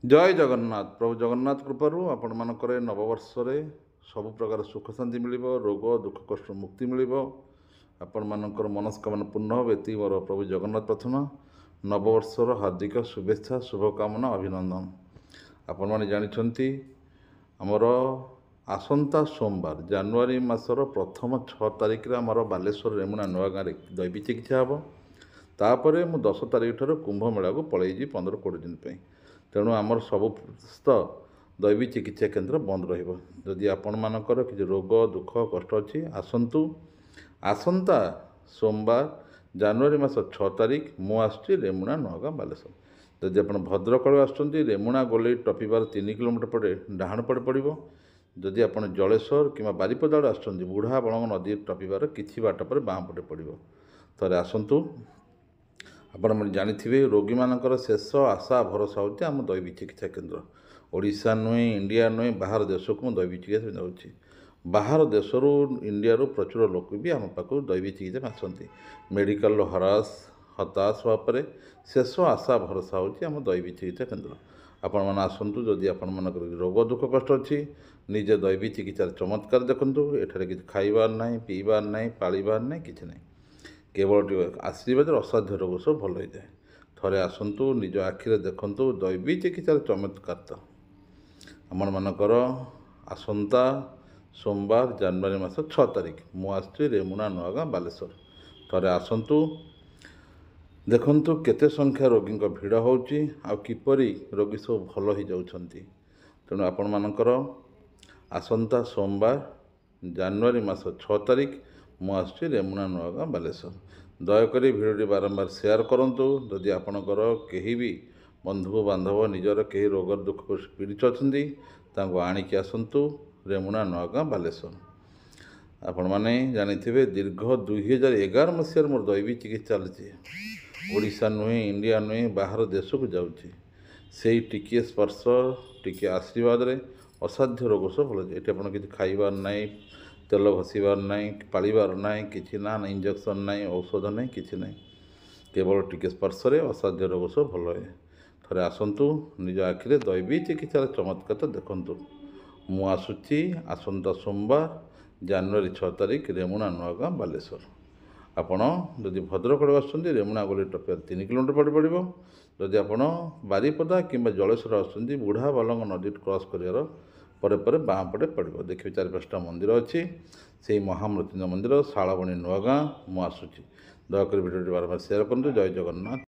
जय जगन्नाथ प्रभु जगन्नाथ कृपारू आपण मानकर नववर्ष सब प्रकार सुख शांति मिल रोग दुख कष्ट मुक्ति मिल आपण मानकर मनस्कामना पूर्ण हो ये मोर प्रभु जगन्नाथ प्रार्थना नववर्षर हार्दिक शुभेच्छा शुभकामना अभिनंदन। आपण मैंने जानते आमर आसंता सोमवार जानुरी मासर प्रथम 6 तारिख में आमर बालेश्वर रेमुणा नुआ गाँव दैवी चिकित्सा हम तापर मु 10 तारिख ठार कुंभ मेला को पलैजी 15-20 दिन पर। तेणु आमर समस्त दैवी चिकित्सा केन्द्र बंद रही आपण मानकर किसी रोग दुख कष्ट अच्छी आसतु आसंता सोमवार जानुरी मास 6 तारिख मु आसुची रेमुणा नुआगाँ बालेश्वर। जदि आप भद्रक आसुँच रेमुणा गोलई टपिबार 3 किलोमीटर पड़े डाहाण पड़े पड़ो। जदि आप जलेश्वर कि बारिपदा आसुँच बुढ़ा बलंग नदी टपिबार किसी बाट पर बाँ पटे पड़ो। थे आसतु आपण मैंने जानी रोगी मानकर शेष आशा भरोसा होती आम दैवी चिकित्सा केन्द्र ओडिशा नुहे इंडिया नुहे बाहर देश को दैवी चिकित्सा जाऊँगी। बाहर देश इंडिया प्रचुर लोक भी आम पाक दैवी चिकित्सा आसती मेडिकल हरास हताश होगापर शेष आशा भरोसा होती आम दैवी चिकित्सा केन्द्र। आपण मैंने आसतु जदि आपण मानकर रोग दुख कष्ट अच्छी निजे दैवी चिकित्सार चमत्कार देखूँ। एठार किसी खाइबार ना पीबार ना पालिबार ना कि ना केवल आशीर्वाद असाध्य रोग सब भल हो जाए। थे आसतु निज आखिरे देखु दैवी चिकित्सार चमत्कार आम मानकर आसंता सोमवार जानुरी मास 6 तारिख मु आसुची रेमुणा नुआगाँ बालेश्वर। थे आसतु देखु केते संख्या रोगी भिड़ होची किपरि रोगी सब भल हो जाउछंती। तेणु आपण मानकर आसंता सोमवार जानुरी मास 6 तारिख मु आसुची रेमुणा नुआगाँ बालेश्वर। दयाकोरी भिडियो बारंबार शेयर करंतु। जदि आपणकर केही भी बंधु बांधव निजर कहीं रोग दुख पीड़ित अच्छी तांको आणिकी आसतु रेमुणा नुआगाँ बालेश्वर। आपण मैंने जानी दीर्घ 2011 मसीह मोर दैवी चिकित्सा चलती ओडिशा नुहे इंडिया नुहे बाहर देश को जाऊँगी से टिके स्पर्श टिके आशीर्वाद असाध्य रोग सब भल जाए। आप किसी खाइबार ना तेल घसीबार ना पालिबार ना कि ना इंजेक्शन ना औषध ना कि ना केवल टिके स्पर्श असाध्य रोग सब भल हुए। थे आसतु निज आखिरे दैवी चिकित्सार चमत्कार देखु। मु आसुची आसंता सोमवार जानुरी 6 तारिख रेमुणा नुआगाँ बालेश्वर। आपण जदि भद्रक आसुँच रेमुणा गोली टपियार 3 किलोमीटर पड़े पड़ो। जदि आप बारिपदा कि जलेश्वर आसुँच बुढ़ा बालंग नदी क्रॉस कर पर बाँ पटे पड़ो। देखिए 4-5टा मंदिर अच्छी से महामृत्युंजय मंदिर शालबणी नुआगाँ मु आसुची। दयाकोरी भिडियो बारंबार शेयर करूँ। जय जगन्नाथ।